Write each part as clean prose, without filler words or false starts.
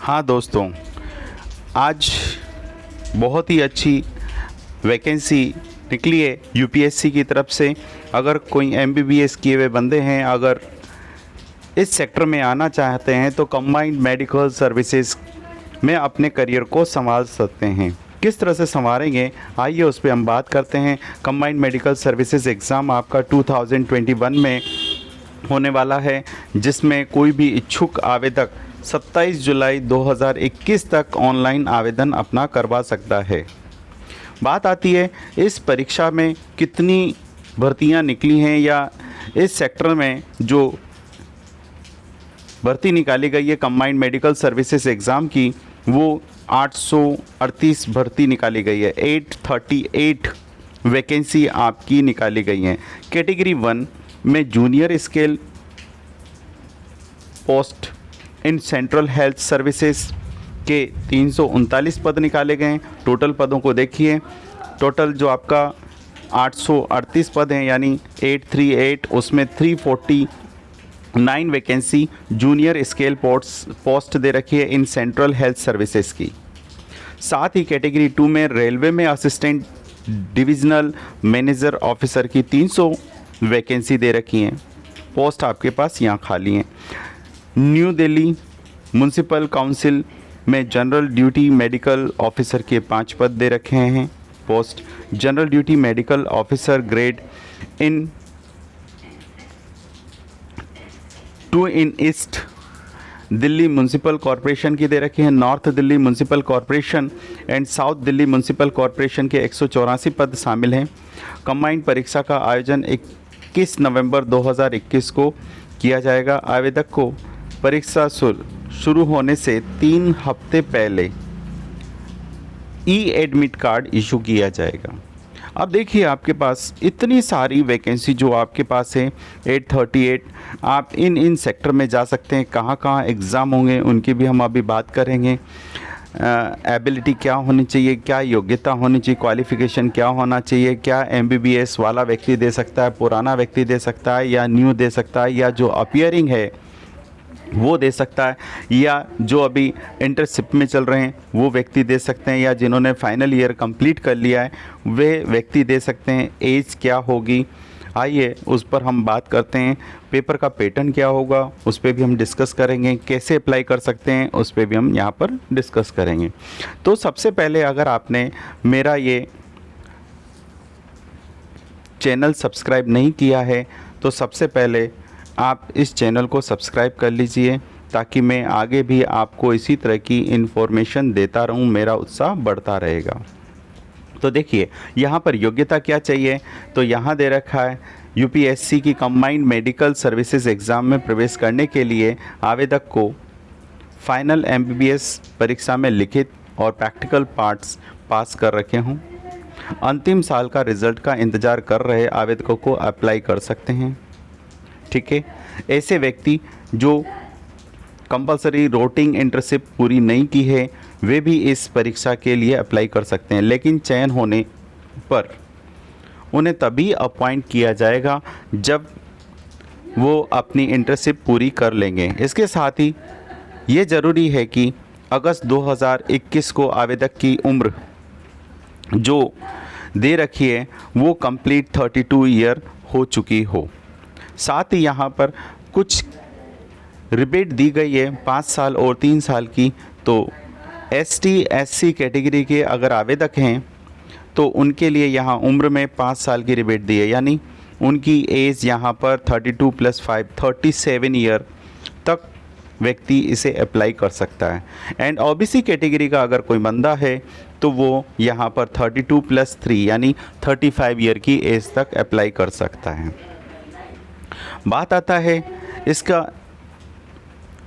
हाँ दोस्तों, आज बहुत ही अच्छी वैकेंसी निकली है यूपीएससी की तरफ से। अगर कोई एमबीबीएस किए हुए बंदे हैं, अगर इस सेक्टर में आना चाहते हैं तो कंबाइंड मेडिकल सर्विसेज में अपने करियर को संभाल सकते हैं। किस तरह से संवारेंगे, आइए उस पर हम बात करते हैं। कंबाइंड मेडिकल सर्विसेज एग्ज़ाम आपका 2021 में होने वाला है, जिसमें कोई भी इच्छुक आवेदक 27 जुलाई 2021 तक ऑनलाइन आवेदन अपना करवा सकता है। बात आती है इस परीक्षा में कितनी भर्तियां निकली हैं, या इस सेक्टर में जो भर्ती निकाली गई है कंबाइंड मेडिकल सर्विसेज एग्ज़ाम की, वो 838 भर्ती निकाली गई है। 838 वैकेंसी आपकी निकाली गई हैं। कैटेगरी 1 में junior scale post in central health services के 339 पद निकाले गए हैं। टोटल पदों को देखिए, टोटल जो आपका 838 पद हैं यानी 838, उसमें 349 वैकेंसी जूनियर स्केल पोस्ट दे रखी है इन सेंट्रल हेल्थ सर्विसेज की। साथ ही कैटेगरी 2 में रेलवे में असिस्टेंट डिविजनल मैनेजर ऑफिसर की 300 वैकेंसी दे रखी हैं। पोस्ट आपके पास यहाँ खाली हैं। न्यू दिल्ली म्युनिसिपल काउंसिल में जनरल ड्यूटी मेडिकल ऑफिसर के 5 पद दे रखे हैं। Post general duty medical officer grade इन 2 इन ईस्ट दिल्ली म्युनिसिपल कॉरपोरेशन की दे रखी हैं। North Delhi municipal corporation and south Delhi municipal corporation के 184 पद शामिल हैं। कंबाइंड परीक्षा का आयोजन 21 नवंबर 2021 को किया जाएगा। आवेदक को परीक्षा शुरू होने से 3 हफ्ते पहले ई एडमिट कार्ड इशू किया जाएगा। अब देखिए, आपके पास इतनी सारी वैकेंसी जो आपके पास है 838, आप इन सेक्टर में जा सकते हैं। कहाँ कहाँ एग्ज़ाम होंगे उनकी भी हम अभी बात करेंगे। एबिलिटी क्या होनी चाहिए, क्या योग्यता होनी चाहिए, क्वालिफ़िकेशन क्या होना चाहिए, क्या एमबीबीएस वाला व्यक्ति दे सकता है, पुराना व्यक्ति दे सकता है, या न्यू दे सकता है, या जो अपीयरिंग है वो दे सकता है, या जो अभी इंटर्नशिप में चल रहे हैं वो व्यक्ति दे सकते हैं, या जिन्होंने फाइनल ईयर कंप्लीट कर लिया है वे व्यक्ति दे सकते हैं। एज क्या होगी, आइए उस पर हम बात करते हैं। पेपर का पैटर्न क्या होगा उस पर भी हम डिस्कस करेंगे। कैसे अप्लाई कर सकते हैं उस पर भी हम यहाँ पर डिस्कस करेंगे। तो सबसे पहले, अगर आपने मेरा ये चैनल सब्सक्राइब नहीं किया है तो सबसे पहले आप इस चैनल को सब्सक्राइब कर लीजिए, ताकि मैं आगे भी आपको इसी तरह की इन्फॉर्मेशन देता रहूं, मेरा उत्साह बढ़ता रहेगा। तो देखिए यहाँ पर योग्यता क्या चाहिए, तो यहाँ दे रखा है यूपीएससी की कंबाइंड मेडिकल सर्विसेज एग्ज़ाम में प्रवेश करने के लिए आवेदक को फाइनल एमबीबीएस परीक्षा में लिखित और प्रैक्टिकल पार्ट्स पास कर रखे हों। अंतिम साल का रिज़ल्ट का इंतज़ार कर रहे आवेदकों को अप्लाई कर सकते हैं। ठीक है, ऐसे व्यक्ति जो कंपलसरी रोटिंग इंटर्नशिप पूरी नहीं की है वे भी इस परीक्षा के लिए अप्लाई कर सकते हैं, लेकिन चयन होने पर उन्हें तभी अपॉइंट किया जाएगा जब वो अपनी इंटर्नशिप पूरी कर लेंगे। इसके साथ ही ये ज़रूरी है कि अगस्त 2021 को आवेदक की उम्र जो दे रखी है वो कंप्लीट 32 ईयर हो चुकी हो। साथ ही यहाँ पर कुछ रिबेट दी गई है 5 साल और 3 साल की। तो एसटी एससी कैटेगरी के अगर आवेदक हैं तो उनके लिए यहाँ उम्र में 5 साल की रिबेट दी है, यानी उनकी एज यहाँ पर 32 + 5 37 ईयर तक व्यक्ति इसे अप्लाई कर सकता है। एंड ओबीसी कैटेगरी का अगर कोई बंदा है तो वो यहाँ पर 32 + 3 यानी 35 ईयर की एज तक अप्लाई कर सकता है। बात आता है इसका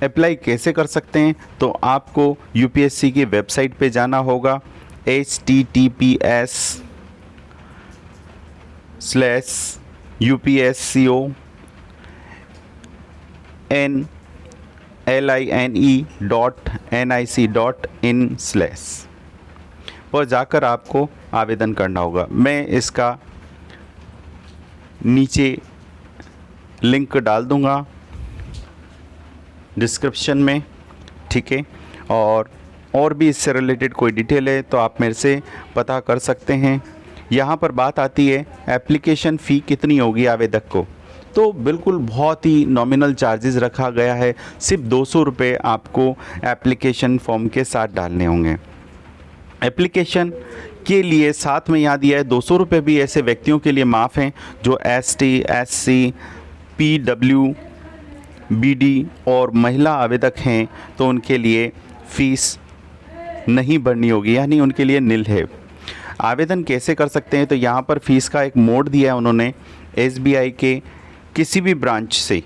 अप्लाई कैसे कर सकते हैं, तो आपको यूपीएससी की वेबसाइट पे जाना होगा https://upsconline.nic.in/ पर जाकर आपको आवेदन करना होगा। मैं इसका नीचे लिंक डाल दूंगा डिस्क्रिप्शन में। ठीक है, और भी इससे रिलेटेड कोई डिटेल है तो आप मेरे से पता कर सकते हैं। यहाँ पर बात आती है एप्लीकेशन फ़ी कितनी होगी आवेदक को, तो बिल्कुल बहुत ही नॉमिनल चार्जेस रखा गया है। सिर्फ 200 रुपये आपको एप्लीकेशन फॉर्म के साथ डालने होंगे। एप्लीकेशन के लिए साथ में यहाँ दिया है 200 रुपये भी ऐसे व्यक्तियों के लिए माफ़ हैं जो ST, SC, PW, BD और महिला आवेदक हैं, तो उनके लिए फ़ीस नहीं भरनी होगी, यानी उनके लिए निल है। आवेदन कैसे कर सकते हैं, तो यहाँ पर फ़ीस का एक मोड दिया है उन्होंने। SBI के किसी भी ब्रांच से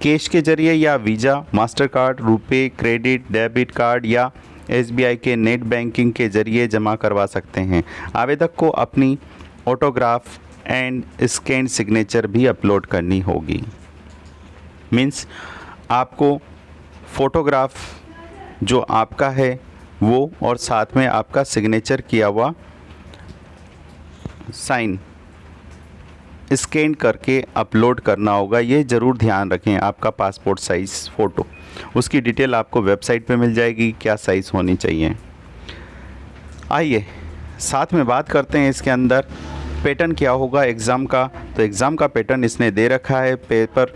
कैश के ज़रिए या वीज़ा, मास्टर कार्ड, रुपए, क्रेडिट, डेबिट कार्ड या SBI के नेट बैंकिंग के ज़रिए जमा करवा सकते हैं। आवेदक को अपनी ऑटोग्राफ एंड स्कैन सिग्नेचर भी अपलोड करनी होगी। मीन्स आपको फ़ोटोग्राफ जो आपका है वो और साथ में आपका सिग्नेचर किया हुआ साइन स्कैन करके अपलोड करना होगा। ये ज़रूर ध्यान रखें। आपका पासपोर्ट साइज़ फ़ोटो, उसकी डिटेल आपको वेबसाइट पे मिल जाएगी, क्या साइज़ होनी चाहिए। आइए साथ में बात करते हैं इसके अंदर पैटर्न क्या होगा एग्ज़ाम का। तो एग्ज़ाम का पैटर्न इसने दे रखा है। पेपर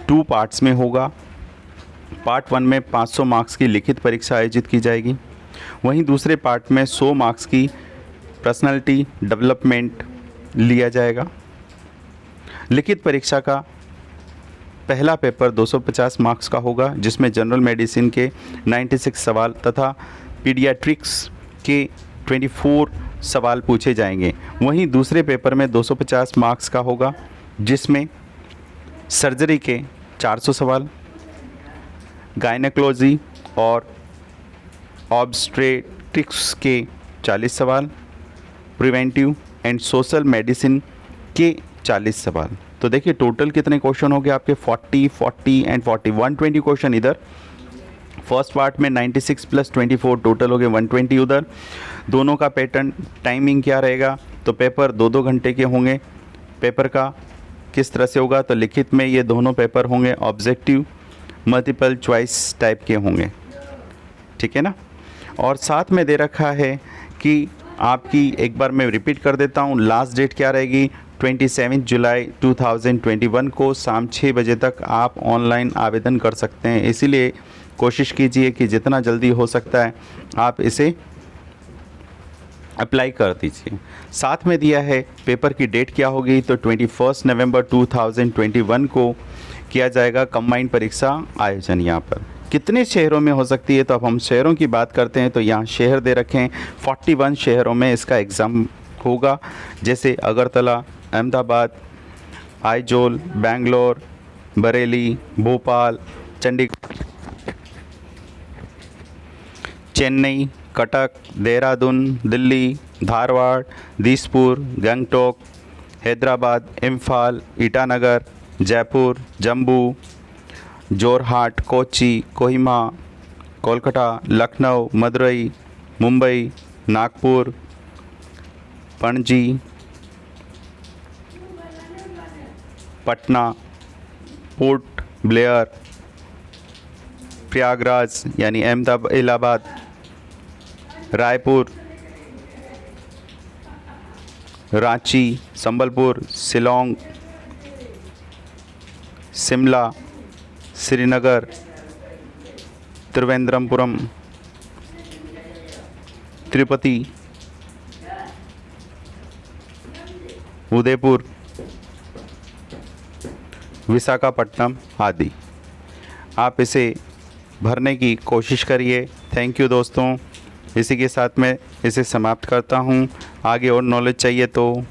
2 पार्ट्स में होगा। पार्ट 1 में 500 मार्क्स की लिखित परीक्षा आयोजित की जाएगी। वहीं दूसरे पार्ट में 100 मार्क्स की पर्सनालिटी डेवलपमेंट लिया जाएगा। लिखित परीक्षा का पहला पेपर 250 मार्क्स का होगा, जिसमें जनरल मेडिसिन के 96 सवाल तथा पीडियाट्रिक्स के 24 सवाल पूछे जाएंगे। वहीं दूसरे पेपर में 250 मार्क्स का होगा, जिसमें सर्जरी के 400 सवाल, गायनेकोलॉजी और ऑब्स्टेट्रिक्स के 40 सवाल, प्रिवेंटिव एंड सोशल मेडिसिन के 40 सवाल। तो देखिए टोटल कितने क्वेश्चन हो गए आपके 40 एंड 40 120 क्वेश्चन इधर। फर्स्ट पार्ट में 96 + 24 टोटल हो गए 120 उधर। दोनों का पैटर्न टाइमिंग क्या रहेगा, तो पेपर 2-2 घंटे के होंगे। पेपर का किस तरह से होगा, तो लिखित में ये दोनों पेपर होंगे ऑब्जेक्टिव मल्टीपल चॉइस टाइप के होंगे, ठीक है ना। और साथ में दे रखा है कि आपकी, एक बार मैं रिपीट कर देता हूँ, लास्ट डेट क्या रहेगी 27 जुलाई 2021 को शाम 6 बजे तक आप ऑनलाइन आवेदन कर सकते हैं। इसीलिए कोशिश कीजिए कि जितना जल्दी हो सकता है आप इसे अप्लाई कर दीजिए। साथ में दिया है पेपर की डेट क्या होगी, तो 21 नवंबर 2021 को किया जाएगा कंबाइंड परीक्षा आयोजन। यहाँ पर कितने शहरों में हो सकती है, तो अब हम शहरों की बात करते हैं। तो यहाँ शहर दे रखे हैं 41 शहरों में इसका एग्ज़ाम होगा, जैसे अगरतला, अहमदाबाद, आइजोल, बेंगलोर, बरेली, भोपाल, चंडीगढ़, चेन्नई, कटक, देहरादून, दिल्ली, धारवाड़, दिसपुर, गंगटोक, हैदराबाद, इम्फाल, ईटानगर, जयपुर, जम्मू, जोरहाट, कोच्चि, कोहिमा, कोलकाता, लखनऊ, मदुरई, मुंबई, नागपुर, पणजी, पटना, पोर्ट ब्लेयर, प्रयागराज यानी अहमदाबाद, इलाहाबाद, रायपुर, रांची, संबलपुर, शिलोंग, शिमला, श्रीनगर, त्रिवेंद्रमपुरम, तिरुपति, उदयपुर, विशाखापट्टनम आदि। आप इसे भरने की कोशिश करिए। थैंक यू दोस्तों। इसी के साथ मैं इसे समाप्त करता हूँ। आगे और नॉलेज चाहिए तो